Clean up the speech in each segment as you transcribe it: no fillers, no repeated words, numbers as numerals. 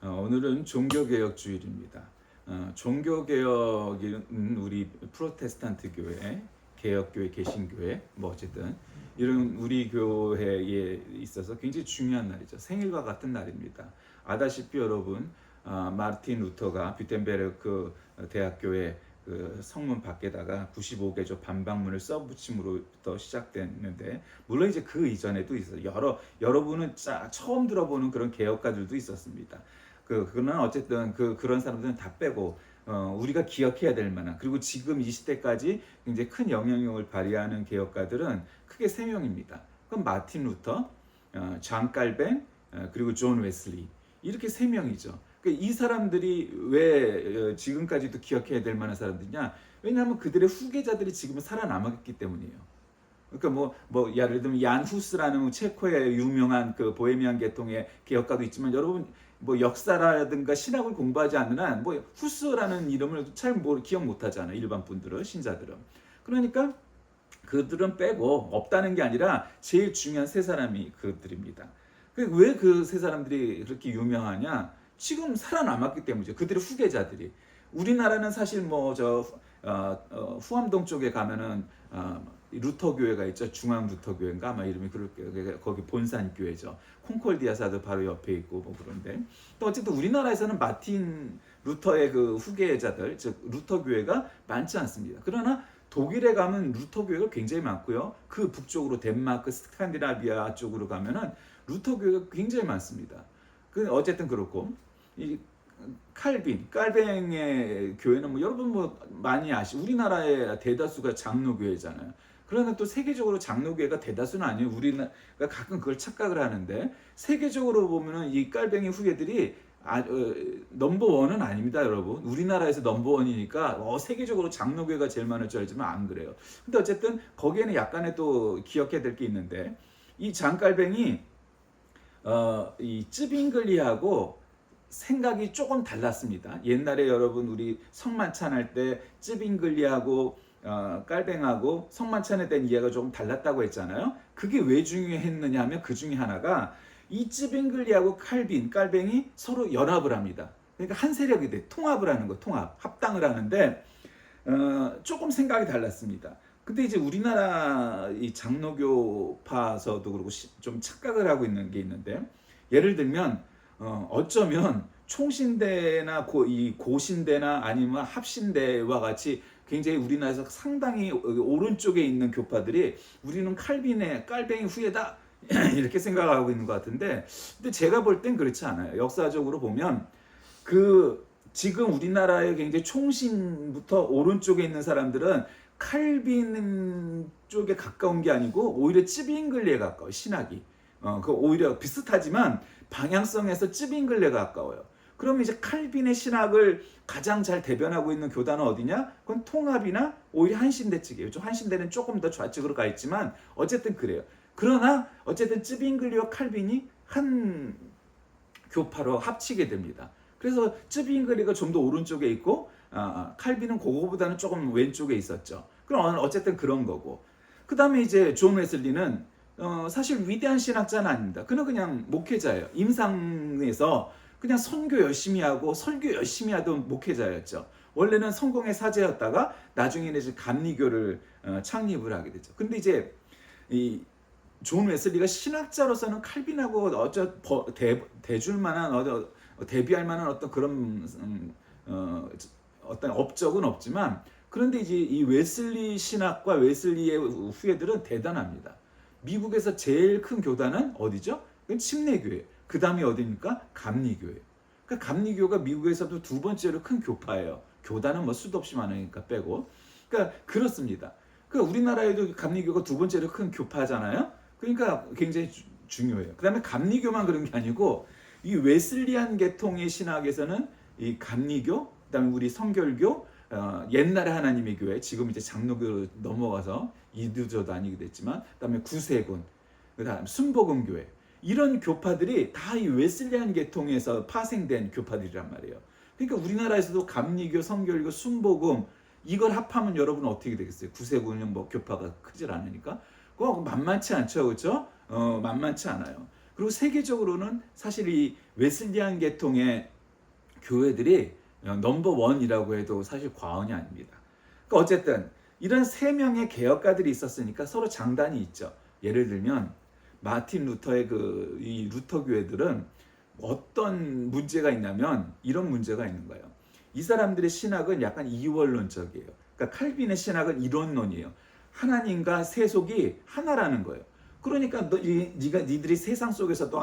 오늘은 종교개혁주일입니다. 종교개혁은 우리 프로테스탄트 교회, 개혁교회, 개신교회, 뭐 어쨌든 이런 우리 교회에 있어서 굉장히 중요한 날이죠. 생일과 같은 날입니다. 아다시피 여러분, 마르틴 루터가 뷰텐베르크 대학교의 그 성문 밖에다가 95개조 반박문을 써붙임으로부터 시작됐는데, 물론 이제 그 이전에도 있어요. 여러분은 처음 들어보는 그런 개혁가들도 있었습니다. 그러나 어쨌든 그런 사람들은 다 빼고 우리가 기억해야 될 만한, 그리고 지금 이 시대까지 굉장히 큰 영향력을 발휘하는 개혁가들은 크게 세 명입니다. 그럼 마틴 루터, 존 칼뱅, 그리고 존 웨슬리, 이렇게 세 명이죠. 이 사람들이 왜 지금까지도 기억해야 될 만한 사람들이냐? 왜냐하면 그들의 후계자들이 지금은 살아남았기 때문이에요. 그러니까 예를 들면 얀 후스라는 체코의 유명한 그 보헤미안 계통의 개혁가도 있지만, 여러분 역사라든가 신학을 공부하지 않는 한 후스라는 이름을 잘 기억 못하잖아요. 일반 분들은, 신자들은. 그러니까 그들은 빼고, 없다는 게 아니라 제일 중요한 세 사람이 그들입니다. 왜 그 세 사람들이 그렇게 유명하냐? 지금 살아남았기 때문이죠. 그들의 후계자들이. 우리나라는 사실 후암동 쪽에 가면은 루터 교회가 있죠. 중앙 루터 교회인가 아마 이름이 그렇게, 거기 본산 교회죠. 콩콜디아사도 바로 옆에 있고 그런데, 또 어쨌든 우리나라에서는 마틴 루터의 그 후계자들, 즉 루터 교회가 많지 않습니다. 그러나 독일에 가면 루터 교회가 굉장히 많고요. 그 북쪽으로 덴마크, 스칸디나비아 쪽으로 가면은 루터 교회가 굉장히 많습니다. 어쨌든 그렇고, 이 깔뱅의 교회는 여러분 많이 우리나라의 대다수가 장로교회잖아요. 그러나 또 세계적으로 장로교회가 대다수는 아니에요. 우리가 가끔 그걸 착각을 하는데, 세계적으로 보면은 이 깔뱅의 후예들이 넘버원은 아닙니다, 여러분. 우리나라에서 넘버원이니까 세계적으로 장로교회가 제일 많을 줄 알지만 안 그래요. 근데 어쨌든 거기에는 약간의 또 기억해야 될 게 있는데, 이 장깔뱅이 이 쯔빙글리하고 생각이 조금 달랐습니다. 옛날에 여러분 우리 성만찬할 때 쯔빙글리하고 깔뱅하고 성만찬에 대한 이해가 조금 달랐다고 했잖아요. 그게 왜 중요했느냐 하면, 그 중에 하나가 이 쯔빙글리하고 깔뱅이 서로 연합을 합니다. 그러니까 한 세력이 돼, 통합을 하는 거, 합당을 하는데 조금 생각이 달랐습니다. 근데 이제 우리나라 이 장로교파서도 그러고 좀 착각을 하고 있는 게 있는데, 예를 들면 어쩌면 총신대나 이 고신대나 아니면 합신대와 같이 굉장히 우리나라에서 상당히 오른쪽에 있는 교파들이 우리는 깔뱅이 후예다 이렇게 생각하고 있는 것 같은데, 근데 제가 볼 땐 그렇지 않아요. 역사적으로 보면 지금 우리나라의 굉장히 총신부터 오른쪽에 있는 사람들은 칼빈 쪽에 가까운 게 아니고 오히려 쯔빙글리에 가까워, 신학이. 오히려 비슷하지만 방향성에서 쯔빙글리에 가까워요. 그러면 이제 칼빈의 신학을 가장 잘 대변하고 있는 교단은 어디냐? 그건 통합이나 오히려 한신대 측이에요. 한신대는 조금 더 좌측으로 가 있지만 어쨌든 그래요. 그러나 어쨌든 쯔빙글리와 칼빈이 한 교파로 합치게 됩니다. 그래서 쯔빙글리가 좀 더 오른쪽에 있고 칼빈은 그거보다는 조금 왼쪽에 있었죠. 그럼 어쨌든 그런 거고, 그 다음에 이제 존 웨슬리는 사실 위대한 신학자는 아닙니다. 그는 그냥 목회자예요. 임상에서 그냥 선교 열심히 하고 설교 열심히 하던 목회자였죠. 원래는 성공의 사제였다가 나중에는 이제 감리교를 창립을 하게 되죠. 근데 이제 이 존 웨슬리가 신학자로서는 칼빈하고 대줄 만한 대비할 만한 어떤 그런 어떤 업적은 없지만, 그런데 이제 이 웨슬리 신학과 웨슬리의 후예들은 대단합니다. 미국에서 제일 큰 교단은 어디죠? 침례교회. 그 다음이 어디입니까? 감리교회. 그러니까 감리교가 미국에서도 두 번째로 큰 교파예요. 교단은 수도 없이 많으니까 빼고. 그러니까 그렇습니다. 그러니까 우리나라에도 감리교가 두 번째로 큰 교파잖아요. 그러니까 굉장히 중요해요. 그 다음에 감리교만 그런 게 아니고, 이 웨슬리안 계통의 신학에서는 이 감리교, 그 다음에 우리 성결교, 옛날에 하나님의 교회, 지금 이제 장로교로 넘어가서 이두조 다니게 됐지만, 그 다음에 구세군, 그 다음 순복음교회, 이런 교파들이 다 이 웨슬리안 계통에서 파생된 교파들이란 말이에요. 그러니까 우리나라에서도 감리교, 성결교, 순복음, 이걸 합하면 여러분 어떻게 되겠어요? 구세군은 교파가 크질 않으니까 그거 만만치 않죠, 그렇죠? 만만치 않아요. 그리고 세계적으로는 사실 이 웨슬리안 계통의 교회들이 넘버 원이라고 해도 사실 과언이 아닙니다. 그러니까 어쨌든 이런 세 명의 개혁가들이 있었으니까 서로 장단이 있죠. 예를 들면 마틴 루터의 이 루터 교회들은 어떤 문제가 있냐면 이런 문제가 있는 거예요. 이 사람들의 신학은 약간 이원론적이에요. 그러니까 칼빈의 신학은 이론론이에요. 하나님과 세속이 하나라는 거예요. 그러니까 니들이 세상 속에서 또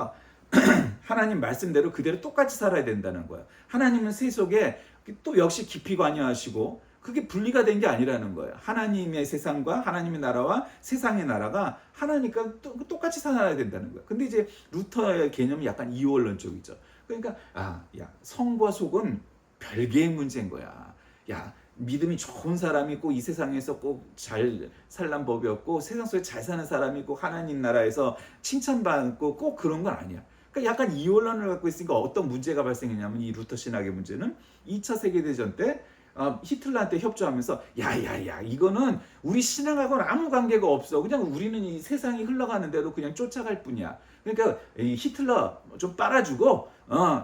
하나님 말씀대로 그대로 똑같이 살아야 된다는 거야. 하나님은 세속에 또 역시 깊이 관여하시고 그게 분리가 된 게 아니라는 거예요. 하나님의 세상과 하나님의 나라와 세상의 나라가 하나니까 똑같이 살아야 된다는 거예요. 근데 이제 루터의 개념이 약간 이원론 쪽이죠. 그러니까 야 성과 속은 별개의 문제인 거야. 야 믿음이 좋은 사람이 꼭 이 세상에서 꼭 잘 살란 법이 없고 세상 속에 잘 사는 사람이 꼭 하나님 나라에서 칭찬받고 꼭 그런 건 아니야. 그러니까 약간 이원론을 갖고 있으니까 어떤 문제가 발생했냐면 이 루터 신학의 문제는 2차 세계대전 때 히틀러한테 협조하면서 야야야 이거는 우리 신앙하고는 아무 관계가 없어. 그냥 우리는 이 세상이 흘러가는 대로 그냥 쫓아갈 뿐이야. 그러니까 이 히틀러 좀 빨아주고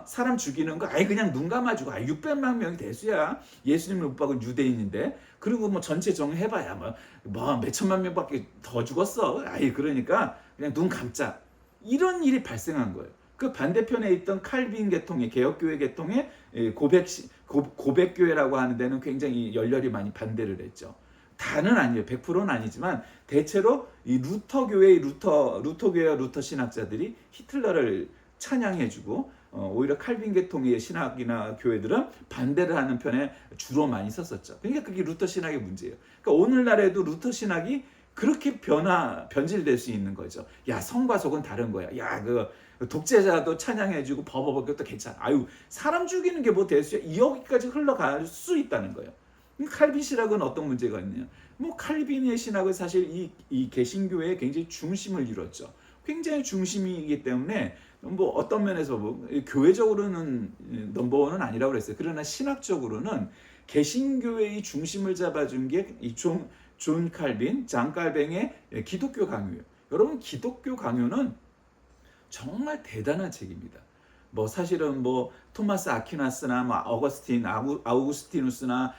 사람 죽이는 거 아예 그냥 눈 감아주고 600만 명이 대수야. 예수님을 못 박은 유대인인데 그리고 뭐 전체 정해봐야 뭐 몇천만 명밖에 더 죽었어. 아예 그러니까 그냥 눈 감자. 이런 일이 발생한 거예요. 그 반대편에 있던 칼빈 계통의 개혁교회 계통의 고백교회라고 하는 데는 굉장히 열렬히 많이 반대를 했죠. 다는 아니에요. 100%는 아니지만 대체로 이 루터교회의 루터교회와 루터 신학자들이 히틀러를 찬양해주고 오히려 칼빈 계통의 신학이나 교회들은 반대를 하는 편에 주로 많이 썼었죠. 그러니까 그게 루터 신학의 문제예요. 그러니까 오늘날에도 루터 신학이 그렇게 변질될 수 있는 거죠. 야 성과 속은 다른 거야. 야 독재자도 찬양해주고 그것도 괜찮아. 사람 죽이는 게 뭐 대수야. 여기까지 흘러갈 수 있다는 거예요. 칼빈 신학은 어떤 문제가 있느냐. 칼빈의 신학은 사실 이 개신교회의 굉장히 중심을 이뤘죠. 굉장히 중심이기 때문에 어떤 면에서 교회적으로는 넘버원은 아니라고 그랬어요. 그러나 신학적으로는 개신교회의 중심을 잡아준 게 이 존 칼빈, 장 칼뱅의 기독교 강요예요. 여러분 기독교 강요는 정말 대단한 책입니다. 사실은 토마스 아퀴나스나 어거스틴, 아우구스티누스나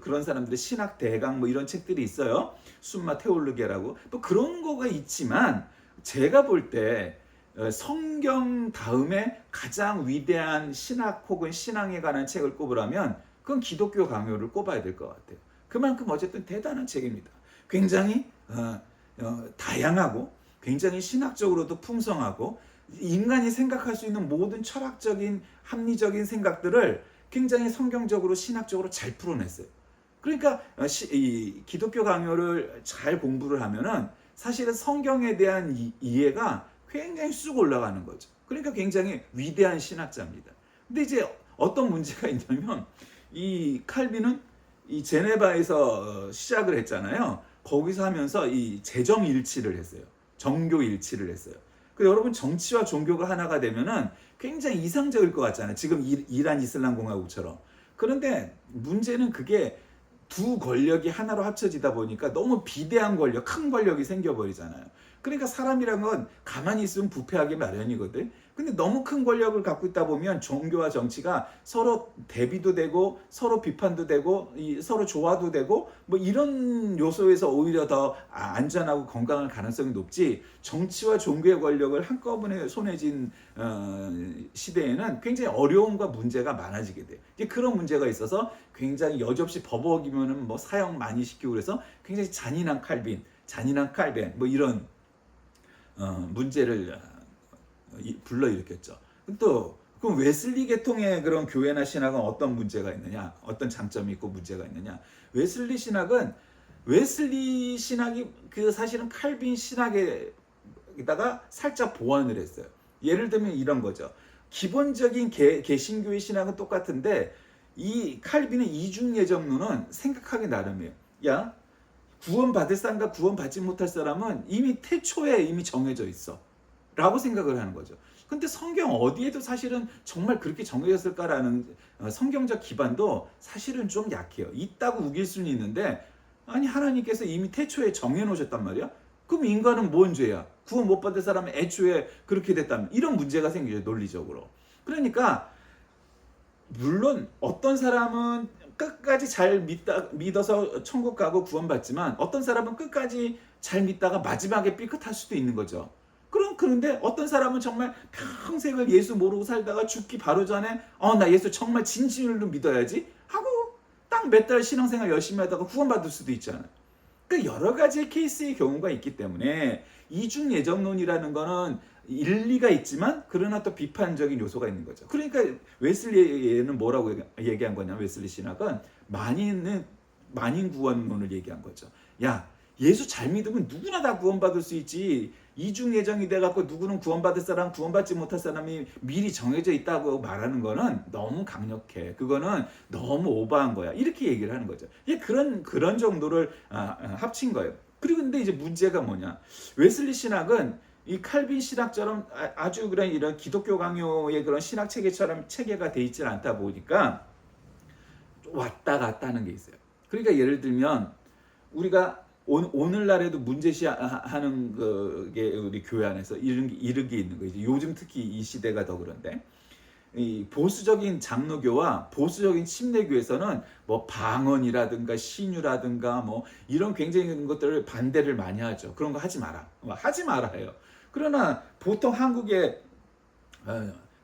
그런 사람들의 신학 대강 이런 책들이 있어요. 숨마 테올로게라고 또 그런 거가 있지만 제가 볼 때 성경 다음에 가장 위대한 신학 혹은 신앙에 관한 책을 꼽으라면 그건 기독교 강요를 꼽아야 될 것 같아요. 그만큼 어쨌든 대단한 책입니다. 굉장히 다양하고 굉장히 신학적으로도 풍성하고 인간이 생각할 수 있는 모든 철학적인 합리적인 생각들을 굉장히 성경적으로 신학적으로 잘 풀어냈어요. 그러니까 이 기독교 강요를 잘 공부를 하면은 사실은 성경에 대한 이해가 굉장히 쑥 올라가는 거죠. 그러니까 굉장히 위대한 신학자입니다. 근데 이제 어떤 문제가 있냐면 이 칼빈은 이 제네바에서 시작을 했잖아요. 거기서 하면서 이 재정 일치를 했어요. 정교 일치를 했어요. 여러분 정치와 종교가 하나가 되면은 굉장히 이상적일 것 같잖아요. 지금 이란 이슬람 공화국처럼. 그런데 문제는 그게 두 권력이 하나로 합쳐지다 보니까 너무 비대한 권력, 큰 권력이 생겨버리잖아요. 그러니까 사람이란 건 가만히 있으면 부패하기 마련이거든. 근데 너무 큰 권력을 갖고 있다 보면 종교와 정치가 서로 대비도 되고 서로 비판도 되고 서로 조화도 되고 이런 요소에서 오히려 더 안전하고 건강한 가능성이 높지, 정치와 종교의 권력을 한꺼번에 손에 쥔 시대에는 굉장히 어려움과 문제가 많아지게 돼요. 그런 문제가 있어서 굉장히 여지없이 버벅이면은 사형 많이 시키고 그래서 굉장히 잔인한 칼빈 이런 문제를 불러일으켰죠. 또 그럼 웨슬리 계통의 그런 교회나 신학은 어떤 문제가 있느냐, 어떤 장점이 있고 문제가 있느냐. 웨슬리 신학이 사실은 칼빈 신학에다가 살짝 보완을 했어요. 예를 들면 이런 거죠. 기본적인 개신교의 신학은 똑같은데 이 칼빈의 이중예정론은 생각하기 나름이에요. 야, 구원받을 사람과 구원받지 못할 사람은 이미 태초에 이미 정해져 있어 라고 생각을 하는 거죠. 근데 성경 어디에도 사실은 정말 그렇게 정해졌을까라는 성경적 기반도 사실은 좀 약해요. 있다고 우길 수는 있는데 아니 하나님께서 이미 태초에 정해놓으셨단 말이야. 그럼 인간은 뭔 죄야? 구원 못 받을 사람은 애초에 그렇게 됐다면 이런 문제가 생기죠. 논리적으로. 그러니까 물론 어떤 사람은 끝까지 잘 믿어서 천국 가고 구원받지만 어떤 사람은 끝까지 잘 믿다가 마지막에 삐끗할 수도 있는 거죠. 그런데 어떤 사람은 정말 평생을 예수 모르고 살다가 죽기 바로 전에 나 예수 정말 진심으로 믿어야지 하고 딱 몇 달 신앙생활 열심히 하다가 구원받을 수도 있잖아요. 그러니까 여러 가지의 케이스의 경우가 있기 때문에 이중 예정론이라는 거는 일리가 있지만 그러나 또 비판적인 요소가 있는 거죠. 그러니까 웨슬리는 뭐라고 얘기한 거냐면 웨슬리 신학은 만인 구원론을 얘기한 거죠. 야, 예수 잘 믿으면 누구나 다 구원받을 수 있지. 이중 예정이 돼갖고 누구는 구원받을 사람, 구원받지 못할 사람이 미리 정해져 있다고 말하는 거는 너무 강력해. 그거는 너무 오버한 거야. 이렇게 얘기를 하는 거죠. 그런 정도를 합친 거예요. 그리고 근데 이제 문제가 뭐냐? 웨슬리 신학은 이 칼빈 신학처럼 아주 그런 이런 기독교 강요의 그런 신학 체계처럼 체계가 돼 있지 않다 보니까 왔다 갔다 하는 게 있어요. 그러니까 예를 들면 우리가 오늘날에도 문제시하는 게 우리 교회 안에서 이런 게 있는 거예요. 요즘 특히 이 시대가 더 그런데 이 보수적인 장로교와 보수적인 침례교에서는 뭐 방언이라든가 신유라든가 뭐 이런 굉장히 것들을 반대를 많이 하죠. 그런 거 하지 마라. 하지 마라 해요. 그러나 보통 한국의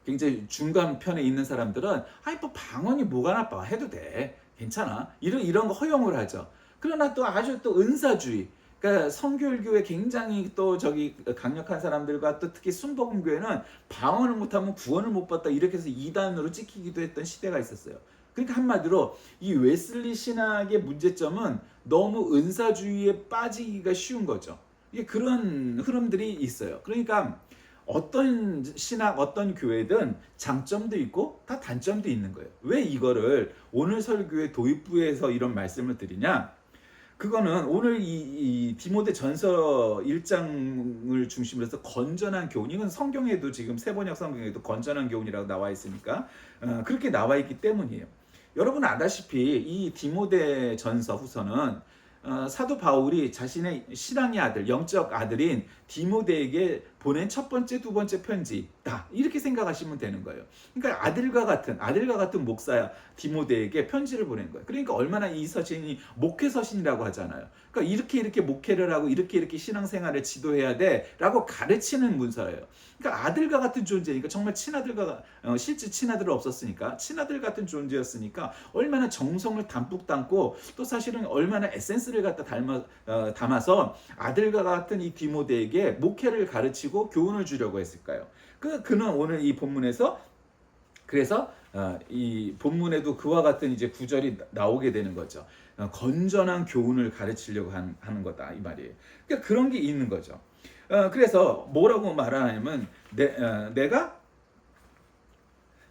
굉장히 중간 편에 있는 사람들은 뭐 방언이 뭐가 나빠 해도 돼. 괜찮아. 이런 거 허용을 하죠. 그러나 또 아주 또 은사주의, 그러니까 성결교회 굉장히 또 저기 강력한 사람들과 또 특히 순복음교회는 방언을 못하면 구원을 못 받다 이렇게 해서 이단으로 찍히기도 했던 시대가 있었어요. 그러니까 한마디로 이 웨슬리 신학의 문제점은 너무 은사주의에 빠지기가 쉬운 거죠. 이게 그런 흐름들이 있어요. 그러니까 어떤 신학, 어떤 교회든 장점도 있고 다 단점도 있는 거예요. 왜 이거를 오늘 설교의 도입부에서 이런 말씀을 드리냐? 그거는 오늘 이 디모데 전서 1장을 중심으로 해서 건전한 교훈, 이건 성경에도 지금 세번역 성경에도 건전한 교훈이라고 나와 있으니까 그렇게 나와 있기 때문이에요. 여러분 아다시피 이 디모데 전서 후서는 사도 바울이 자신의 신앙의 아들, 영적 아들인 디모데에게 보낸 첫 번째, 두 번째 편지다. 이렇게 생각하시면 되는 거예요. 그러니까 아들과 같은 목사야 디모데에게 편지를 보낸 거예요. 그러니까 얼마나 이 서신이 목회 서신이라고 하잖아요. 그러니까 이렇게 목회를 하고 이렇게 신앙생활을 지도해야 돼라고 가르치는 문서예요. 그러니까 아들과 같은 존재니까 정말 실제 친아들은 없었으니까 친아들 같은 존재였으니까 얼마나 정성을 담뿍 담고 또 사실은 얼마나 에센스를 갖다 담아서 아들과 같은 이 디모데에게 목회를 가르치고 교훈을 주려고 했을까요? 그는 오늘 이 본문에서 그래서 이 본문에도 그와 같은 이제 구절이 나오게 되는 거죠. 건전한 교훈을 가르치려고 하는 거다 이 말이에요. 그러니까 그런 게 있는 거죠. 그래서 뭐라고 말하냐면 내가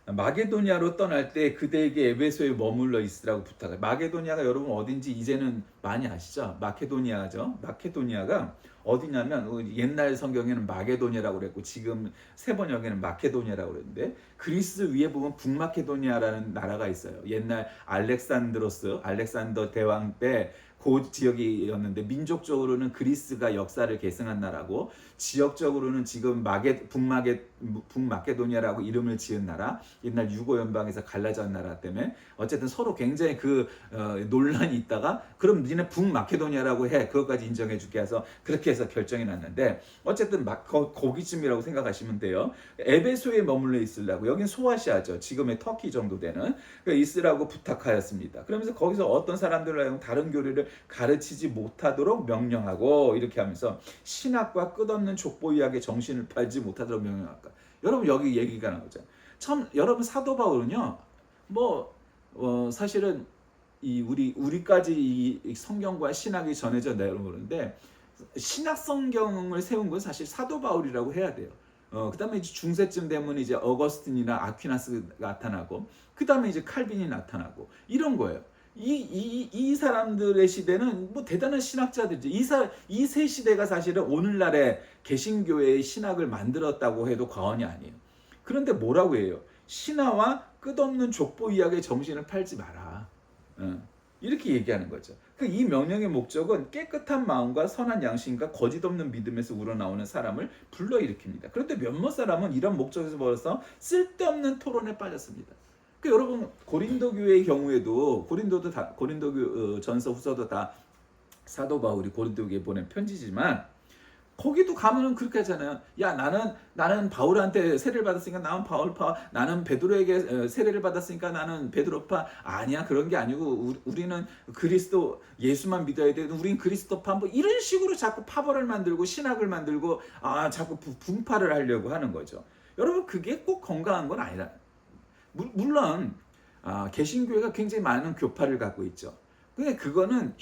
마게도니아로 떠날 때 그대에게 에베소에 머물러 있으라고 부탁해. 마게도니아가 여러분 어딘지 이제는 많이 아시죠? 마케도니아가 어디냐면 옛날 성경에는 마게도니아라고 그랬고 지금 세번역에는 마케도니아라고 그랬는데 그리스 위에 보면 북마케도니아라는 나라가 있어요. 옛날 알렉산더 대왕 때 그 지역이었는데 민족적으로는 그리스가 역사를 계승한 나라고 지역적으로는 지금 북마케도니아라고 이름을 지은 나라, 옛날 유고 연방에서 갈라진 나라 때문에 어쨌든 서로 굉장히 논란이 있다가 그럼 니네 북마케도니아라고 해, 그것까지 인정해 줄게 해서 그렇게 해서 결정이 났는데 어쨌든 거기쯤이라고 생각하시면 돼요. 에베소에 머물러 있으려고, 여긴 소아시아죠. 지금의 터키 정도 되는 있으라고 부탁하였습니다. 그러면서 거기서 어떤 사람들을 다른 교리를 가르치지 못하도록 명령하고 이렇게 하면서 신학과 끝없는 족보이학의 정신을 팔지 못하도록 명령할까. 여러분 여기 얘기가 나오죠. 참 여러분 사도 바울은요 사실은 우리까지 이 성경과 신학이 전해져 내려오는데 신학 성경을 세운 건 사실 사도 바울이라고 해야 돼요. 그 다음에 이제 중세쯤 되면 이제 어거스틴이나 아퀴나스가 나타나고 그 다음에 이제 칼빈이 나타나고 이런 거예요. 이 사람들의 시대는 대단한 신학자들이죠. 이 세 시대가 사실은 오늘날의 개신교회의 신학을 만들었다고 해도 과언이 아니에요. 그런데 뭐라고 해요? 신화와 끝없는 족보 이야기의 정신을 팔지 마라. 이렇게 얘기하는 거죠. 이 명령의 목적은 깨끗한 마음과 선한 양심과 거짓 없는 믿음에서 우러나오는 사람을 불러일으킵니다. 그런데 몇몇 사람은 이런 목적에서 벌어서 쓸데없는 토론에 빠졌습니다. 그러니까 여러분 고린도 교회의 경우에도 고린도 전서 후서도 다 사도 바울이 고린도 교회에 보낸 편지지만 거기도 가면은 그렇게 하잖아요. 야 나는 바울한테 세례를 받았으니까 나는 바울파, 나는 베드로에게 세례를 받았으니까 나는 베드로파. 아니야, 그런 게 아니고 우리는 그리스도 예수만 믿어야 돼. 우린 그리스도파. 뭐 이런 식으로 자꾸 파벌을 만들고 신학을 만들고 자꾸 분파를 하려고 하는 거죠. 여러분 그게 꼭 건강한 건 아니라 물론 개신교회가 굉장히 많은 교파를 갖고 있죠. 근데 그거는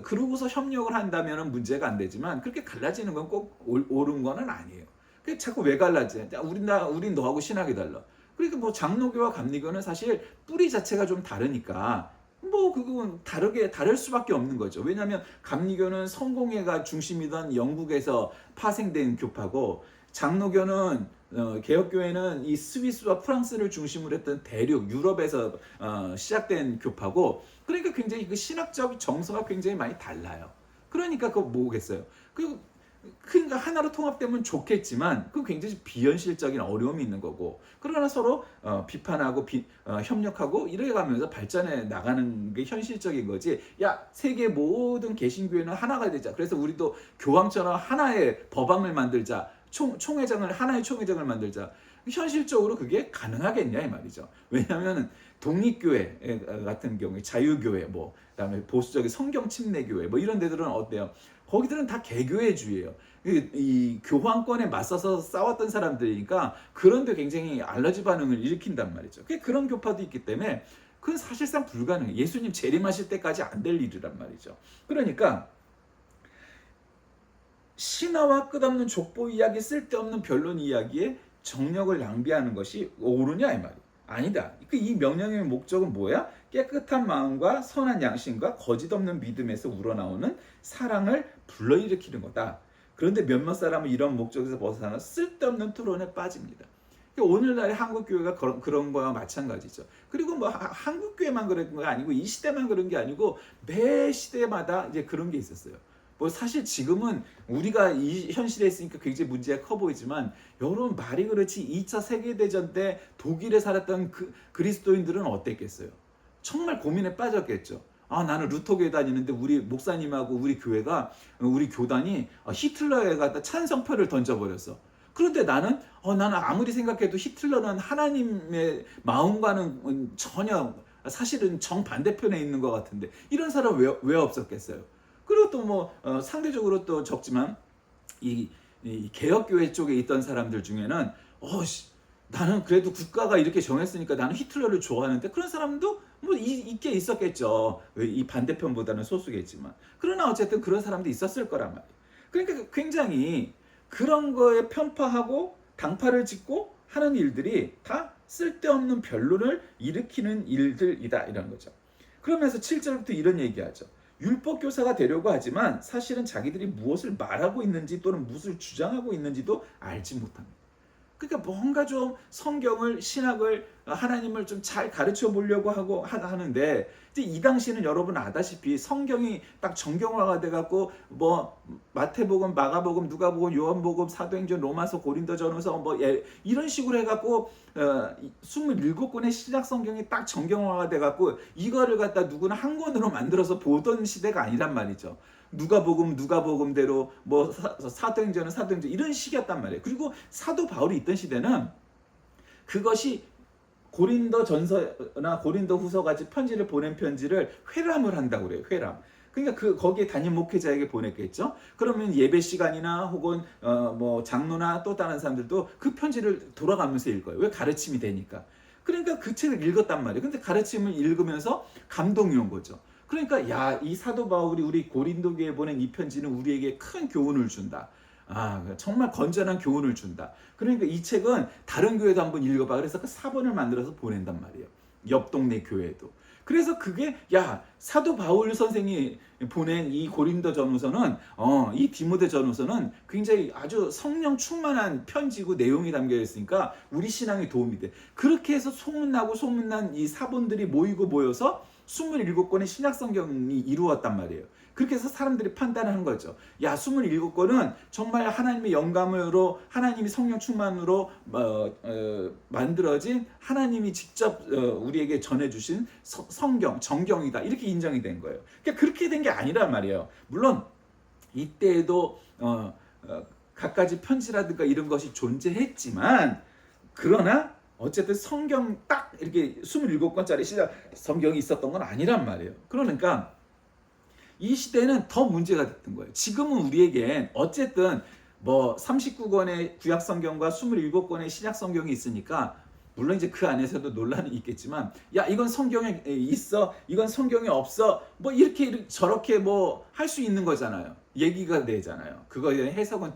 그러고서 협력을 한다면 문제가 안 되지만 그렇게 갈라지는 건 꼭 옳은 거는 아니에요. 그 자꾸 왜 갈라지? 우린 너하고 신학이 달라. 그러니까 뭐 장로교와 감리교는 사실 뿌리 자체가 좀 다르니까 뭐 그건 다를 수밖에 없는 거죠. 왜냐하면 감리교는 성공회가 중심이던 영국에서 파생된 교파고 장로교는 개혁교회는 이 스위스와 프랑스를 중심으로 했던 대륙 유럽에서 시작된 교파고, 그러니까 굉장히 그 신학적 정서가 굉장히 많이 달라요. 그러니까 그거 뭐겠어요. 그러니까 하나로 통합되면 좋겠지만 그 굉장히 비현실적인 어려움이 있는 거고, 그러나 서로 비판하고 협력하고 이래 가면서 발전해 나가는 게 현실적인 거지. 야, 세계 모든 개신교회는 하나가 되자. 그래서 우리도 교황처럼 하나의 법왕을 만들자. 하나의 총회장을 만들자. 현실적으로 그게 가능하겠냐 이 말이죠. 왜냐하면 독립교회 같은 경우에 자유교회, 그다음에 보수적인 성경 침례교회 이런 데들은 어때요? 거기들은 다 개교회주의예요. 이 교황권에 맞서서 싸웠던 사람들이니까 그런데 굉장히 알러지 반응을 일으킨단 말이죠. 그런 교파도 있기 때문에 그건 사실상 불가능해요. 예수님 재림하실 때까지 안 될 일이란 말이죠. 그러니까 신화와 끝없는 족보 이야기, 쓸데없는 변론 이야기에 정력을 낭비하는 것이 옳으냐 이 말이에요. 아니다. 이 명령의 목적은 뭐야? 깨끗한 마음과 선한 양심과 거짓 없는 믿음에서 우러나오는 사랑을 불러일으키는 거다. 그런데 몇몇 사람은 이런 목적에서 벗어나 쓸데없는 토론에 빠집니다. 오늘날의 한국교회가 그런 거와 마찬가지죠. 그리고 한국교회만 그런 거 아니고 이 시대만 그런 게 아니고 매 시대마다 이제 그런 게 있었어요. 사실 지금은 우리가 이 현실에 있으니까 굉장히 문제가 커 보이지만, 여러분 말이 그렇지 2차 세계대전 때 독일에 살았던 그리스도인들은 어땠겠어요? 정말 고민에 빠졌겠죠. 나는 루터교회 다니는데 우리 목사님하고 우리 교단이 히틀러에 갖다 찬성표를 던져버렸어. 그런데 나는 아무리 생각해도 히틀러는 하나님의 마음과는 전혀 사실은 정반대편에 있는 것 같은데, 이런 사람 왜 없었겠어요? 그리고 또 상대적으로 또 적지만 이 개혁교회 쪽에 있던 사람들 중에는 나는 그래도 국가가 이렇게 정했으니까 나는 히틀러를 좋아하는데, 그런 사람도 있게 있었겠죠. 이 반대편보다는 소수겠지만. 그러나 어쨌든 그런 사람도 있었을 거란 말이에요. 그러니까 굉장히 그런 거에 편파하고 당파를 짓고 하는 일들이 다 쓸데없는 변론을 일으키는 일들이다, 이런 거죠. 그러면서 7절부터 이런 얘기하죠. 율법 교사가 되려고 하지만 사실은 자기들이 무엇을 말하고 있는지 또는 무엇을 주장하고 있는지도 알지 못합니다. 그러니까 뭔가 좀 성경을, 신학을, 하나님을 좀 잘 가르쳐 보려고 하는데, 이제 이 당시는 여러분 아다시피 성경이 딱 정경화가 돼갖고 마태복음, 마가복음, 누가복음, 요한복음, 사도행전, 로마서, 고린도전서 이런 식으로 해갖고 27권의 신약 성경이 딱 정경화가 돼갖고 이거를 갖다 누구나 한 권으로 만들어서 보던 시대가 아니란 말이죠. 누가복음대로 사도행전은 사도행전 이런 식이었단 말이에요. 그리고 사도 바울이 있던 시대는 그것이 고린도 전서나 고린도 후서 같이 편지를 보낸 편지를 회람을 한다고 그래요. 회람. 그러니까 거기에 담임 목회자에게 보냈겠죠. 그러면 예배 시간이나 혹은 장로나 또 다른 사람들도 그 편지를 돌아가면서 읽어요. 왜? 가르침이 되니까. 그러니까 그 책을 읽었단 말이에요. 근데 가르침을 읽으면서 감동이 온 거죠. 그러니까 이 사도 바울이 우리 고린도 교회에 보낸 이 편지는 우리에게 큰 교훈을 준다. 정말 건전한 교훈을 준다. 그러니까 이 책은 다른 교회도 한번 읽어봐. 그래서 그 사본을 만들어서 보낸단 말이에요. 옆 동네 교회도. 그래서 그게 사도 바울 선생이 보낸 이 고린도 전후서는 이 디모데 전후서는 굉장히 아주 성령 충만한 편지고 내용이 담겨 있으니까 우리 신앙에 도움이 돼. 그렇게 해서 소문난 이 사본들이 모여서 27권의 신약 성경이 이루었단 말이에요. 그렇게 해서 사람들이 판단한 거죠. 27권은 정말 하나님의 영감으로, 하나님이 성령 충만으로 만들어진 하나님이 직접 우리에게 전해주신 성경, 정경이다 이렇게 인정이 된 거예요. 그러니까 그렇게 된 게 아니란 말이에요. 물론 이때에도 갖가지 편지라든가 이런 것이 존재했지만 그러나 어쨌든 성경 딱 이렇게 27권짜리 시작 성경이 있었던 건 아니란 말이에요. 그러니까 이 시대는 더 문제가 됐던 거예요. 지금은 우리에겐 어쨌든 뭐 39권의 구약 성경과 27권의 신약 성경이 있으니까 물론 이제 그 안에서도 논란이 있겠지만 야 이건 성경에 있어 이건 성경에 없어 뭐 이렇게 저렇게 뭐 할 수 있는 거잖아요. 얘기가 되잖아요. 그거에 대한 해석은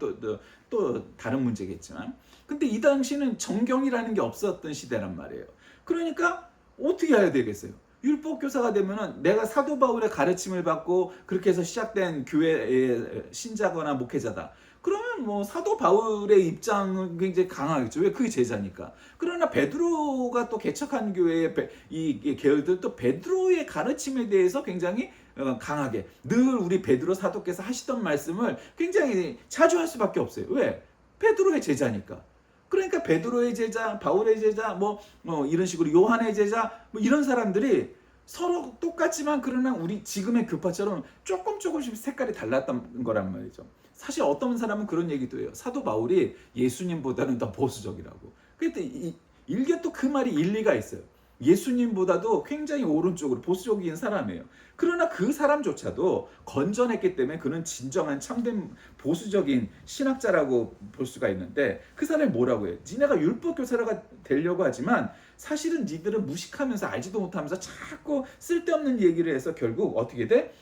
또 다른 문제겠지만 근데 이 당시는 정경이라는 게 없었던 시대란 말이에요. 그러니까 어떻게 해야 되겠어요? 율법 교사가 되면은 내가 사도 바울의 가르침을 받고 그렇게 해서 시작된 교회의 신자거나 목회자다. 그러면 뭐 사도 바울의 입장은 굉장히 강하겠죠. 왜? 그게 제자니까. 그러나 베드로가 또 개척한 교회의 이 계열들 또 베드로의 가르침에 대해서 굉장히 강하게 늘 우리 베드로 사도께서 하시던 말씀을 굉장히 자주 할 수밖에 없어요. 왜? 베드로의 제자니까. 그러니까 베드로의 제자, 바울의 제자, 뭐 이런 식으로 요한의 제자, 뭐 이런 사람들이 서로 똑같지만 그러나 우리 지금의 교파처럼 조금씩 색깔이 달랐던 거란 말이죠. 사실 어떤 사람은 그런 얘기도 해요. 사도 바울이 예수님보다는 더 보수적이라고. 근데 일개 또 그 말이 일리가 있어요. 예수님보다도 굉장히 오른쪽으로 보수적인 사람이에요. 그러나 그 사람조차도 건전했기 때문에 그는 진정한 참된 보수적인 신학자라고 볼 수가 있는데 그 사람이 뭐라고 해요? 니네가 율법 교사가 되려고 하지만 사실은 니들은 무식하면서 알지도 못하면서 자꾸 쓸데없는 얘기를 해서 결국 어떻게 돼?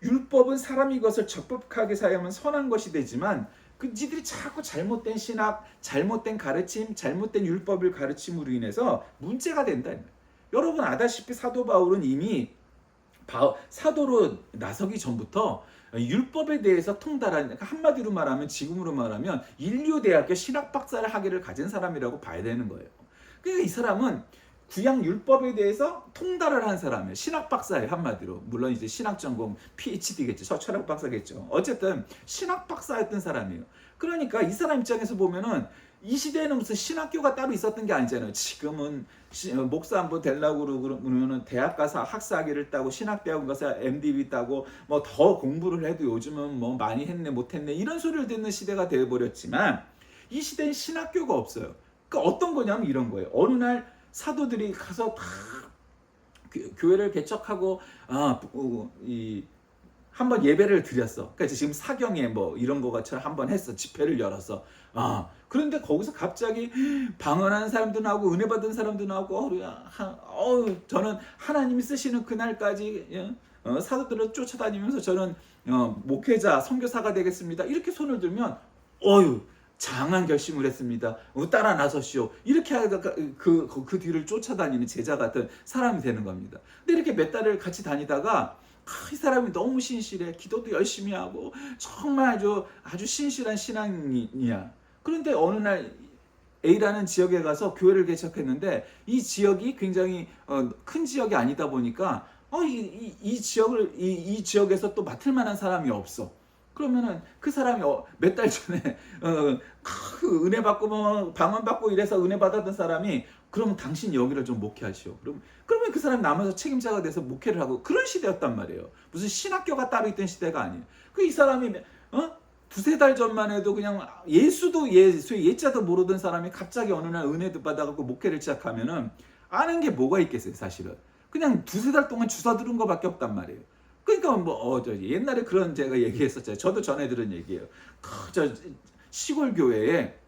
율법은 사람이 이것을 적법하게 사용하면 선한 것이 되지만 그 니들이 자꾸 잘못된 신학, 잘못된 가르침, 잘못된 율법을 가르침으로 인해서 문제가 된다. 여러분 아다시피 사도 바울은 이미 사도로 나서기 전부터 율법에 대해서 통달한 그러니까 한마디로 말하면 지금으로 말하면 인류대학교 신학박사를 하기를 가진 사람이라고 봐야 되는 거예요. 그러니까 이 사람은 구약 율법에 대해서 통달을 한 사람이에요. 신학 박사예요, 한마디로. 물론 이제 신학 전공 PhD겠죠. 철학 박사겠죠. 어쨌든 신학 박사였던 사람이에요. 그러니까 이 사람 입장에서 보면은 이 시대에는 무슨 신학교가 따로 있었던 게 아니잖아요. 지금은 목사 한번 되려고 그러면은 대학 가서 학사학위를 따고 신학대학원 가서 MDB 따고 뭐 더 공부를 해도 요즘은 뭐 많이 했네 못했네 이런 소리를 듣는 시대가 되어버렸지만 이 시대엔 신학교가 없어요. 그러니까 어떤 거냐면 이런 거예요. 어느 날 사도들이 가서 다 교회를 개척하고 한번 예배를 드렸어. 그러니까 지금 사경에 뭐 이런 거처럼 한번 했어. 집회를 열었어. 그런데 거기서 갑자기 방언하는 사람도 나오고 은혜 받은 사람도 나오고 저는 하나님이 쓰시는 그날까지 사도들을 쫓아다니면서 저는 목회자, 선교사가 되겠습니다. 이렇게 손을 들면 장한 결심을 했습니다. 따라 나서시오. 이렇게 하다가 그 뒤를 쫓아다니는 제자 같은 사람이 되는 겁니다. 근데 이렇게 몇 달을 같이 다니다가 이 사람이 너무 신실해. 기도도 열심히 하고 정말 아주 신실한 신앙이야. 그런데 어느 날 A라는 지역에 가서 교회를 개척했는데 이 지역이 굉장히 큰 지역이 아니다 보니까 이 지역에서 또 맡을 만한 사람이 없어. 그러면은 그 사람이 몇 달 전에 은혜 받고 뭐 방언 받고 이래서 은혜 받았던 사람이 그러면 당신 여기를 좀 목회하시오. 그러면 그 사람 남아서 책임자가 돼서 목회를 하고 그런 시대였단 말이에요. 무슨 신학교가 따로 있던 시대가 아니에요. 이 사람이 두세 달 전만 해도 그냥 예수의 예자도 모르던 사람이 갑자기 어느 날 은혜도 받아갖고 목회를 시작하면은 아는 게 뭐가 있겠어요, 사실은. 그냥 두세 달 동안 주사 들은 거밖에 없단 말이에요. 그러니까 옛날에 그런 제가 얘기했었잖아요. 저도 전해 들은 얘기예요. 시골 교회에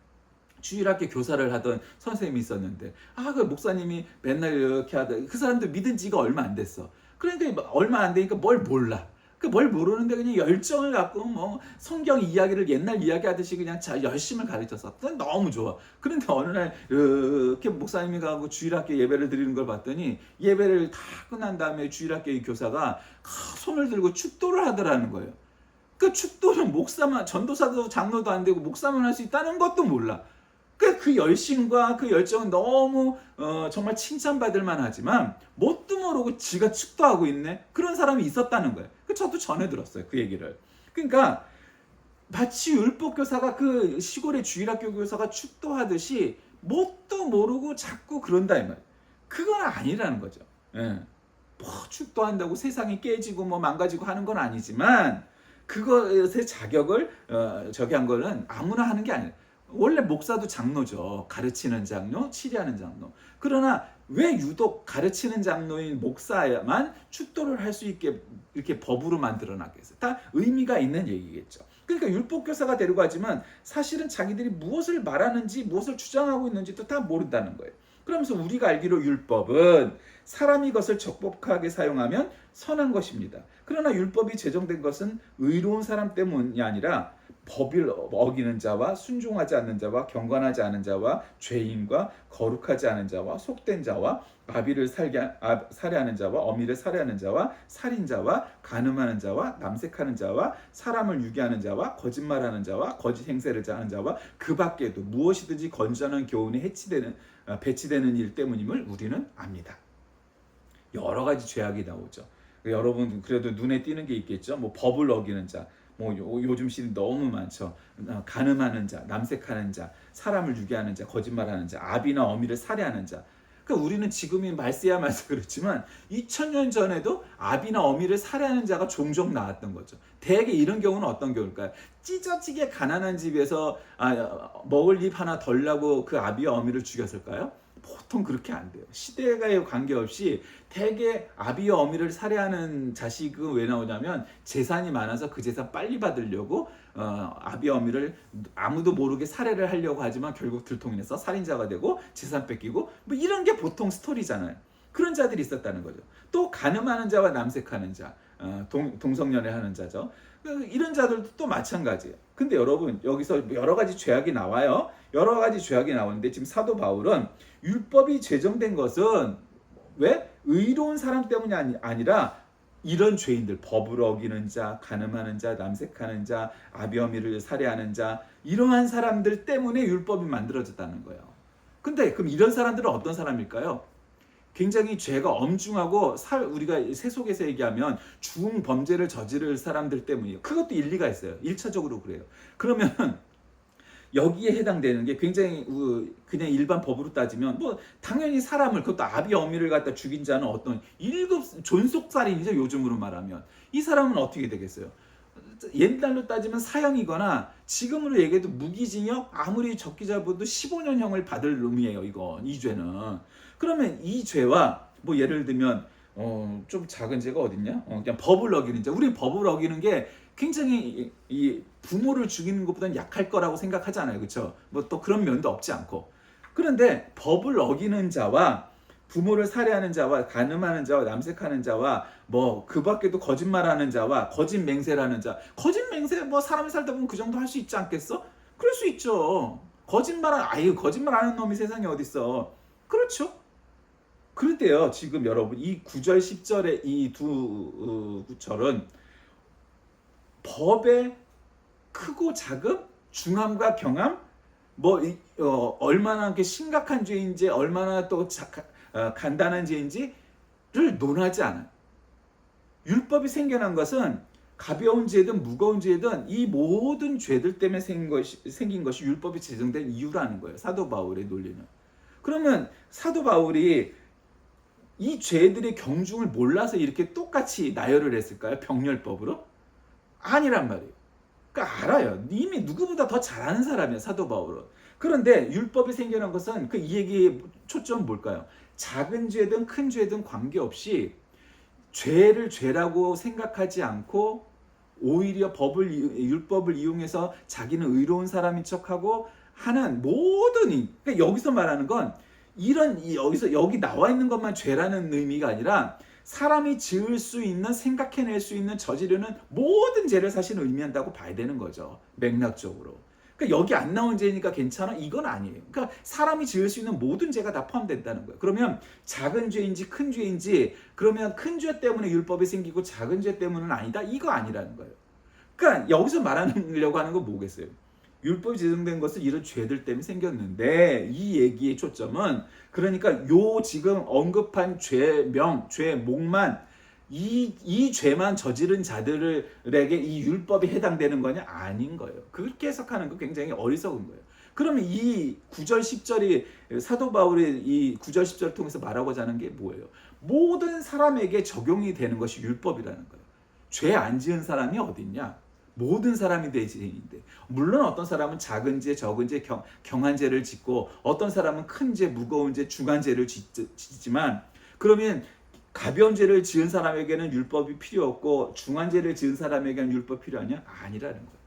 주일학교 교사를 하던 선생님이 있었는데 그 목사님이 맨날 이렇게 하다 그 사람도 믿은 지가 얼마 안 됐어. 그러니까 얼마 안 되니까 뭘 몰라. 뭘 모르는데 그냥 열정을 갖고 뭐 성경 이야기를 옛날 이야기하듯이 그냥 열심을 가르쳤어. 너무 좋아. 그런데 어느 날 이렇게 목사님이 가고 주일학교 예배를 드리는 걸 봤더니 예배를 다 끝난 다음에 주일학교 교사가 손을 들고 축도를 하더라는 거예요. 그 축도는 목사만 전도사도 장로도 안 되고 목사만 할 수 있다는 것도 몰라. 그 열심과 그 열정은 너무 정말 칭찬받을 만하지만 뭣도 모르고 지가 축도하고 있네. 그런 사람이 있었다는 거예요. 저도 전해 들었어요. 그 얘기를. 그러니까 마치 율법 교사가 그 시골의 주일학교 교사가 축도하듯이 뭣도 모르고 자꾸 그런다 이 말이에요. 그건 아니라는 거죠. 예. 뭐 축도한다고 세상이 깨지고 뭐 망가지고 하는 건 아니지만 그것의 자격을 저기 한 거는 아무나 하는 게 아니에요. 원래 목사도 장로죠. 가르치는 장로, 치리하는 장로. 그러나 왜 유독 가르치는 장로인 목사야만 축도를 할 수 있게 이렇게 법으로 만들어 놨겠어요? 다 의미가 있는 얘기겠죠. 그러니까 율법교사가 되려고 하지만 사실은 자기들이 무엇을 말하는지 무엇을 주장하고 있는지도 다 모른다는 거예요. 그러면서 우리가 알기로 율법은 사람이 그것을 적법하게 사용하면 선한 것입니다. 그러나 율법이 제정된 것은 의로운 사람 때문이 아니라 법을 어기는 자와 순종하지 않는 자와 경건하지 않은 자와 죄인과 거룩하지 않은 자와 속된 자와 아비를 살해하는 자와 어미를 살해하는 자와 살인자와 간음하는 자와 남색하는 자와 사람을 유괴하는 자와 거짓말하는 자와 거짓 행세를 하는 자와 그 밖에도 무엇이든지 건전한 교훈에 배치되는 일 때문임을 우리는 압니다. 여러 가지 죄악이 나오죠. 여러분 그래도 눈에 띄는 게 있겠죠. 뭐 법을 어기는 자, 뭐 요즘 시대 너무 많죠. 간음하는 자, 남색하는 자, 사람을 유괴하는 자, 거짓말하는 자, 아비나 어미를 살해하는 자. 그러니까 우리는 지금이 말세야 말세 그렇지만 2000년 전에도 아비나 어미를 살해하는 자가 종종 나왔던 거죠. 대개 이런 경우는 어떤 경우일까요? 찢어지게 가난한 집에서 먹을 입 하나 덜 나고 그 아비와 어미를 죽였을까요? 보통 그렇게 안 돼요. 시대에 관계없이 대개 아비와 어미를 살해하는 자식은 왜 나오냐면 재산이 많아서 그 재산 빨리 받으려고 아비와 어미를 아무도 모르게 살해를 하려고 하지만 결국 들통이 나서 살인자가 되고 재산 뺏기고 뭐 이런 게 보통 스토리잖아요. 그런 자들이 있었다는 거죠. 또 간음하는 자와 남색하는 자, 동성연애 하는 자죠. 이런 자들도 또 마찬가지예요. 근데 여러분 여기서 여러 가지 죄악이 나와요. 여러 가지 죄악이 나오는데 지금 사도 바울은 율법이 제정된 것은 왜? 의로운 사람 때문이 아니라 이런 죄인들, 법을 어기는 자, 간음하는 자, 남색하는 자, 아비 어미를 살해하는 자, 이러한 사람들 때문에 율법이 만들어졌다는 거예요. 근데 그럼 이런 사람들은 어떤 사람일까요? 굉장히 죄가 엄중하고 우리가 세속에서 얘기하면 중범죄를 저지를 사람들 때문이에요. 그것도 일리가 있어요. 1차적으로 그래요. 그러면 여기에 해당되는 게 굉장히 그냥 일반 법으로 따지면 뭐 당연히 사람을 그것도 아비 어미를 갖다 죽인 자는 어떤 1급 존속살인이죠. 요즘으로 말하면 이 사람은 어떻게 되겠어요? 옛날로 따지면 사형이거나 지금으로 얘기해도 무기징역 아무리 적게 잡아도 15년형을 받을 놈이에요. 이건 이 죄는. 그러면 이 죄와 뭐 예를 들면 좀 작은 죄가 어딨냐? 그냥 법을 어기는 자. 우리 법을 어기는 게 굉장히 이 부모를 죽이는 것보다는 약할 거라고 생각하잖아요. 그렇죠? 뭐 또 그런 면도 없지 않고. 그런데 법을 어기는 자와 부모를 살해하는 자와 간음하는 자와 남색하는 자와 뭐 그 밖에도 거짓말하는 자와 거짓 맹세라는 자. 거짓 맹세 뭐 사람이 살다 보면 그 정도 할 수 있지 않겠어? 그럴 수 있죠. 거짓말하는 놈이 세상에 어디 있어? 그렇죠? 그런데요. 지금 여러분 이 9절 10절의 이 두 구절은 법의 크고 작음, 중함과 경함, 뭐 얼마나 심각한 죄인지 얼마나 또 간단한 죄인지를 논하지 않아요. 율법이 생겨난 것은 가벼운 죄든 무거운 죄든 이 모든 죄들 때문에 생긴 것이 율법이 제정된 이유라는 거예요. 사도 바울의 논리는. 그러면 사도 바울이 이 죄들의 경중을 몰라서 이렇게 똑같이 나열을 했을까요? 병렬법으로? 아니란 말이에요. 그러니까 알아요. 이미 누구보다 더 잘하는 사람이야, 사도 바울은. 그런데 율법이 생겨난 것은 이 얘기의 초점은 뭘까요? 작은 죄든 큰 죄든 관계없이 죄를 죄라고 생각하지 않고 오히려 율법을 이용해서 자기는 의로운 사람인 척하고 하는 모든 그러니까 여기서 말하는 건 여기 나와 있는 것만 죄라는 의미가 아니라 사람이 지을 수 있는 생각해낼 수 있는 저지르는 모든 죄를 사실 의미한다고 봐야 되는 거죠. 맥락적으로. 그러니까 여기 안 나온 죄니까 괜찮아? 이건 아니에요. 그러니까 사람이 지을 수 있는 모든 죄가 다 포함된다는 거예요. 그러면 작은 죄인지 큰 죄인지 그러면 큰 죄 때문에 율법이 생기고 작은 죄 때문은 아니다? 이거 아니라는 거예요. 그러니까 여기서 말하려고 하는 건 뭐겠어요? 율법이 제정된 것은 이런 죄들 때문에 생겼는데 이 얘기의 초점은 그러니까 요 지금 언급한 죄목만 이 죄만 저지른 자들에게 이 율법이 해당되는 거냐? 아닌 거예요. 그렇게 해석하는 거 굉장히 어리석은 거예요. 그러면 이 9절 10절이 사도 바울이 이 9절 10절을 통해서 말하고자 하는 게 뭐예요? 모든 사람에게 적용이 되는 것이 율법이라는 거예요. 죄 안 지은 사람이 어딨냐? 모든 사람이 대죄인인데, 물론 어떤 사람은 작은 죄, 적은 죄, 경한 죄를 짓고, 어떤 사람은 큰 죄, 무거운 죄, 중한 죄를 짓지만, 그러면 가벼운 죄를 지은 사람에게는 율법이 필요 없고 중한 죄를 지은 사람에게는 율법 필요하냐? 아니라는 거예요.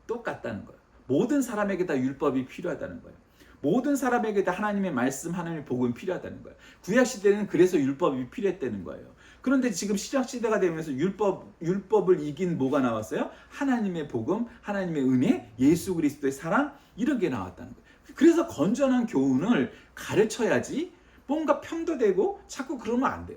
똑같다는 거예요. 모든 사람에게 다 율법이 필요하다는 거예요. 모든 사람에게 다 하나님의 말씀, 하나님의 복음이 필요하다는 거예요. 구약 시대는 그래서 율법이 필요했다는 거예요. 그런데 지금 신약 시대가 되면서 율법을 이긴 뭐가 나왔어요? 하나님의 복음, 하나님의 은혜, 예수 그리스도의 사랑, 이런 게 나왔다는 거예요. 그래서 건전한 교훈을 가르쳐야지 뭔가 편도되고 자꾸 그러면 안 돼요.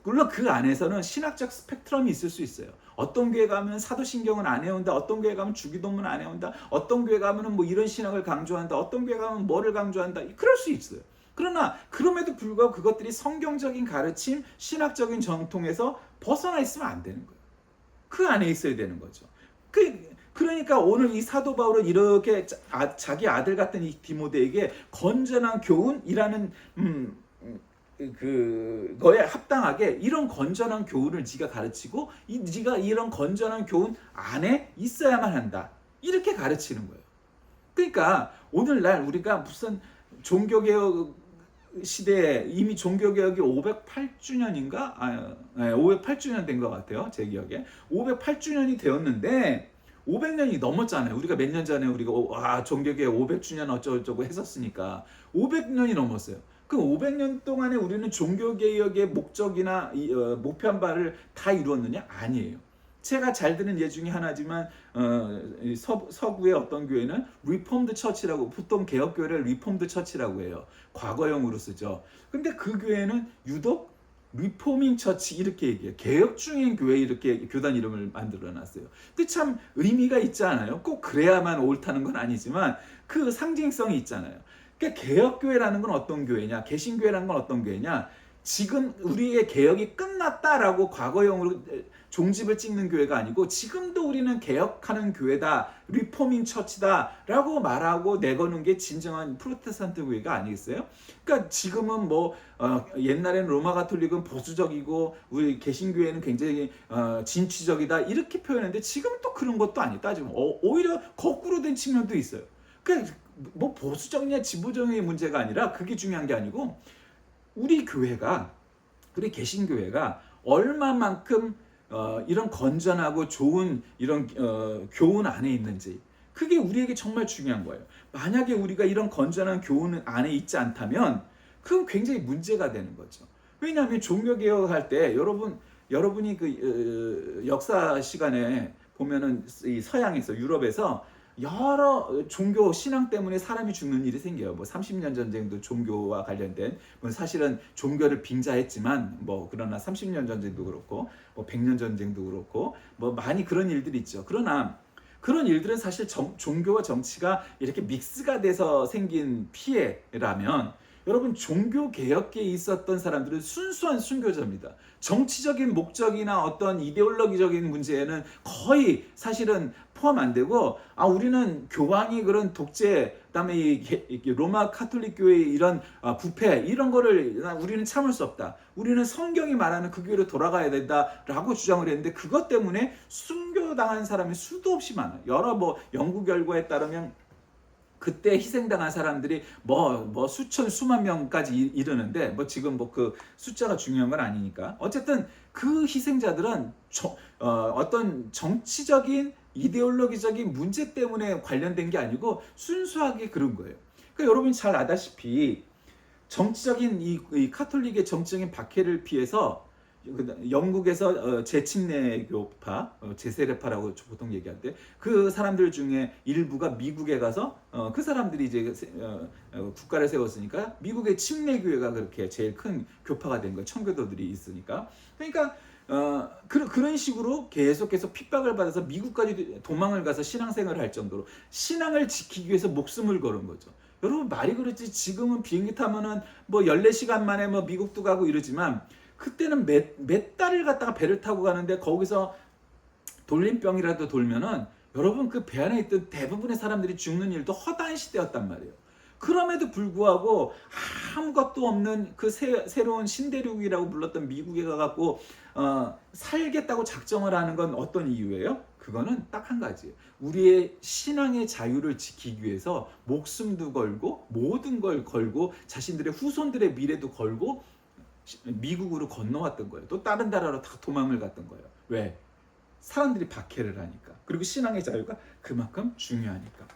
물론 그 안에서는 신학적 스펙트럼이 있을 수 있어요. 어떤 교회 가면 사도신경은 안 해온다. 어떤 교회 가면 주기도문 안 해온다. 어떤 교회 가면 뭐 이런 신학을 강조한다. 어떤 교회 가면 뭐를 강조한다. 그럴 수 있어요. 그러나 그럼에도 불구하고 그것들이 성경적인 가르침, 신학적인 정통에서 벗어나 있으면 안 되는 거예요. 그 안에 있어야 되는 거죠. 그러니까 오늘 이 사도 바울은 이렇게 자기 아들 같은 이 디모데에게 건전한 교훈이라는 그거에 합당하게 이런 건전한 교훈을 네가 가르치고 네가 이런 건전한 교훈 안에 있어야만 한다. 이렇게 가르치는 거예요. 그러니까 오늘날 우리가 무슨 종교개혁 시대에 이미 종교개혁이 508주년인가? 508주년 된 것 같아요. 제 기억에. 508주년이 되었는데 500년이 넘었잖아요. 우리가 몇 년 전에 우리가 종교개혁 500주년 어쩌고저쩌고 했었으니까 500년이 넘었어요. 그 500년 동안에 우리는 종교개혁의 목적이나 목표한 바를 다 이루었느냐? 아니에요. 제가 잘 드는 예 중에 하나지만 서구의 어떤 교회는 리폼드 처치라고, 보통 개혁교회를 리폼드 처치라고 해요. 과거형으로 쓰죠. 근데 그 교회는 유독 리포밍 처치 이렇게 얘기해요. 개혁 중인 교회 이렇게 교단 이름을 만들어놨어요. 근데 참 의미가 있지 않아요? 꼭 그래야만 옳다는 건 아니지만 그 상징성이 있잖아요. 그러니까 개혁교회라는 건 어떤 교회냐? 개신교회라는 건 어떤 교회냐? 지금 우리의 개혁이 끝났다라고 과거형으로 종집을 찍는 교회가 아니고 지금도 우리는 개혁하는 교회다, 리포밍 처치다라고 말하고 내거는 게 진정한 프로테스탄트 교회가 아니겠어요? 그러니까 지금은 옛날에는 로마 가톨릭은 보수적이고 우리 개신교회는 굉장히 진취적이다 이렇게 표현했는데 지금은 또 그런 것도 아니다. 지금 오히려 거꾸로 된 측면도 있어요. 그러니까 뭐 보수적이냐 진보적인 문제가 아니라 그게 중요한 게 아니고 우리 교회가, 우리 개신교회가 얼마만큼 이런 건전하고 좋은 이런 교훈 안에 있는지, 그게 우리에게 정말 중요한 거예요. 만약에 우리가 이런 건전한 교훈 안에 있지 않다면 그건 굉장히 문제가 되는 거죠. 왜냐하면 종교개혁할 때 여러분이 그 역사 시간에 보면은 이 서양에서, 유럽에서 여러 종교 신앙 때문에 사람이 죽는 일이 생겨요. 30년 전쟁도 종교와 관련된, 사실은 종교를 빙자했지만 그러나 30년 전쟁도 그렇고 100년 전쟁도 그렇고 많이 그런 일들이 있죠. 그러나 그런 일들은 사실 종교와 정치가 이렇게 믹스가 돼서 생긴 피해라면, 여러분 종교 개혁계에 있었던 사람들은 순수한 순교자입니다. 정치적인 목적이나 어떤 이데올로기적인 문제에는 거의 사실은 포함 안 되고, 우리는 교황이 그런 독재, 그다음에 이 로마 카톨릭 교회의 이런 부패 이런 거를 우리는 참을 수 없다. 우리는 성경이 말하는 그 교회로 돌아가야 된다라고 주장을 했는데, 그것 때문에 순교당한 사람이 수도 없이 많아요. 여러 연구 결과에 따르면 그때 희생당한 사람들이 수천 수만 명까지 이르는데, 지금 그 숫자가 중요한 건 아니니까, 어쨌든 그 희생자들은 어떤 정치적인 이데올로기적인 문제 때문에 관련된 게 아니고 순수하게 그런 거예요. 그러니까 여러분이 잘 아다시피 정치적인 이 카톨릭의 정치적인 박해를 피해서 영국에서 재침례교파, 제세례파라고 보통 얘기하는데, 그 사람들 중에 일부가 미국에 가서 그 사람들이 이제 국가를 세웠으니까 미국의 침례교회가 그렇게 제일 큰 교파가 된 거예요. 청교도들이 있으니까. 그러니까 그런 식으로 계속해서 핍박을 받아서 미국까지 도망을 가서 신앙생활을 할 정도로 신앙을 지키기 위해서 목숨을 걸은 거죠. 여러분 말이 그렇지, 지금은 비행기 타면은 14시간 만에 미국도 가고 이러지만, 그때는 몇 달을 갔다가 배를 타고 가는데 거기서 돌림병이라도 돌면은 여러분 그 배 안에 있던 대부분의 사람들이 죽는 일도 허다한 시대였단 말이에요. 그럼에도 불구하고 아무것도 없는 그 새로운 신대륙이라고 불렀던 미국에 가갖고 살겠다고 작정을 하는 건 어떤 이유예요? 그거는 딱 한 가지예요. 우리의 신앙의 자유를 지키기 위해서 목숨도 걸고 모든 걸 걸고 자신들의 후손들의 미래도 걸고 미국으로 건너왔던 거예요. 또 다른 나라로 다 도망을 갔던 거예요. 왜? 사람들이 박해를 하니까. 그리고 신앙의 자유가 그만큼 중요하니까.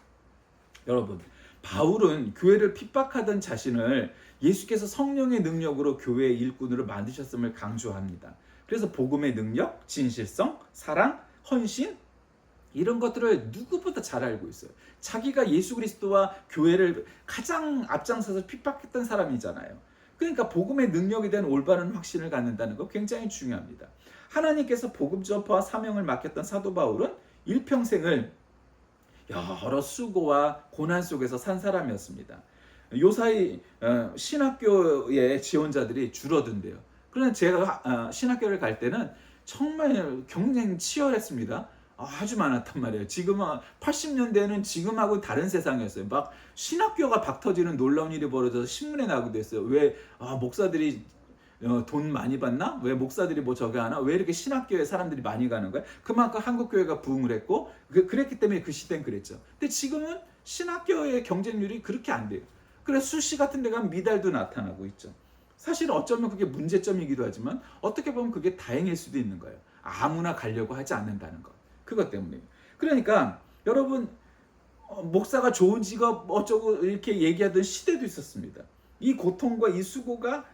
여러분, 바울은 교회를 핍박하던 자신을 예수께서 성령의 능력으로 교회의 일꾼으로 만드셨음을 강조합니다. 그래서 복음의 능력, 진실성, 사랑, 헌신 이런 것들을 누구보다 잘 알고 있어요. 자기가 예수 그리스도와 교회를 가장 앞장서서 핍박했던 사람이잖아요. 그러니까 복음의 능력에 대한 올바른 확신을 갖는다는 거 굉장히 중요합니다. 하나님께서 복음 전파와 사명을 맡겼던 사도 바울은 일평생을 여러 수고와 고난 속에서 산 사람이었습니다. 요사이 신학교의 지원자들이 줄어든대요. 그러나 제가 신학교를 갈 때는 정말 경쟁이 치열했습니다. 아주 많았단 말이에요. 지금 80년대는 지금하고 다른 세상이었어요. 막 신학교가 박 터지는 놀라운 일이 벌어져서 신문에 나오기도 했어요. 왜 목사들이 돈 많이 받나? 왜 목사들이 뭐 저기 하나? 왜 이렇게 신학교에 사람들이 많이 가는 거야? 그만큼 한국교회가 부흥을 했고 그랬기 때문에 그 시대는 그랬죠. 근데 지금은 신학교의 경쟁률이 그렇게 안 돼요. 그래서 수시 같은 데 가면 미달도 나타나고 있죠. 사실 어쩌면 그게 문제점이기도 하지만 어떻게 보면 그게 다행일 수도 있는 거예요. 아무나 가려고 하지 않는다는 것. 그것 때문에. 그러니까 여러분 목사가 좋은 직업 어쩌고 이렇게 얘기하던 시대도 있었습니다. 이 고통과 이 수고가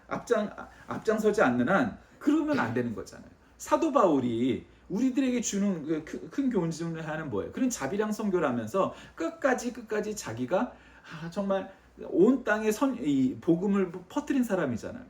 앞장서지 않는 한 그러면 안 되는 거잖아요. 사도 바울이 우리들에게 주는 큰 교훈 중에 하나는 뭐예요? 그런 자비랑 선교를 하면서 끝까지 자기가 정말 온 땅에 이 복음을 퍼뜨린 사람이잖아요.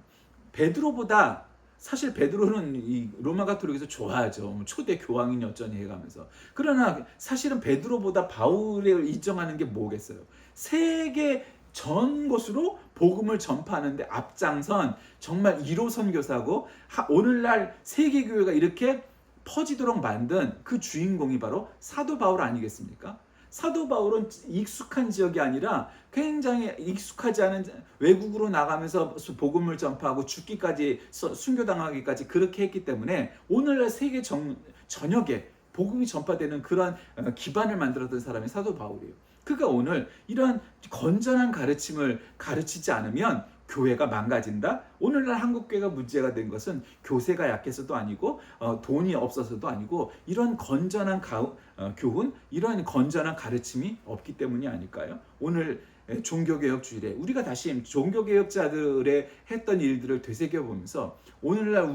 베드로보다 사실 베드로는 이 로마 가톨릭에서 좋아하죠. 초대 교황이니 어쩌니 해가면서. 그러나 사실은 베드로보다 바울을 인정하는 게 뭐겠어요? 세계 전 곳으로 복음을 전파하는데 앞장선 정말 1호 선교사고 오늘날 세계교회가 이렇게 퍼지도록 만든 그 주인공이 바로 사도 바울 아니겠습니까? 사도 바울은 익숙한 지역이 아니라 굉장히 익숙하지 않은 외국으로 나가면서 복음을 전파하고 죽기까지 순교당하기까지 그렇게 했기 때문에 오늘날 세계 전역에 복음이 전파되는 그런 기반을 만들었던 사람이 사도 바울이에요. 그가 오늘 이런 건전한 가르침을 가르치지 않으면 교회가 망가진다? 오늘날 한국교회가 문제가 된 것은 교세가 약해서도 아니고 돈이 없어서도 아니고 이런 건전한 교훈, 이런 건전한 가르침이 없기 때문이 아닐까요? 오늘 종교개혁 주일에 우리가 다시 종교개혁자들의 했던 일들을 되새겨보면서 오늘날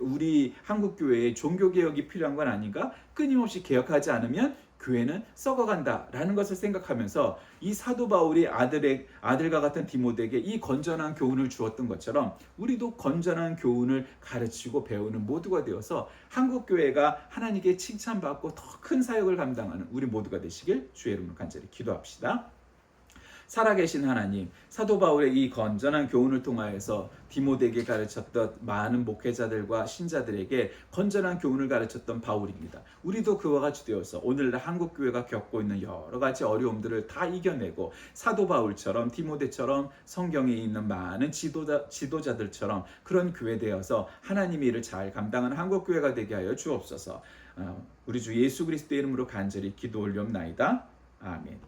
우리 한국교회에 종교개혁이 필요한 건 아닌가? 끊임없이 개혁하지 않으면 교회는 썩어간다라는 것을 생각하면서 이 사도 바울이 아들과 같은 디모데에게 이 건전한 교훈을 주었던 것처럼 우리도 건전한 교훈을 가르치고 배우는 모두가 되어서 한국교회가 하나님께 칭찬받고 더 큰 사역을 감당하는 우리 모두가 되시길 주의 이름으로 간절히 기도합시다. 살아계신 하나님, 사도 바울의 이 건전한 교훈을 통하여서 디모데에게 가르쳤던 많은 목회자들과 신자들에게 건전한 교훈을 가르쳤던 바울입니다. 우리도 그와 같이 되어서 오늘날 한국교회가 겪고 있는 여러 가지 어려움들을 다 이겨내고 사도 바울처럼 디모데처럼 성경에 있는 많은 지도자들처럼 그런 교회 되어서 하나님의 일을 잘 감당하는 한국교회가 되게 하여 주옵소서. 우리 주 예수 그리스도의 이름으로 간절히 기도 올리옵나이다. 아멘.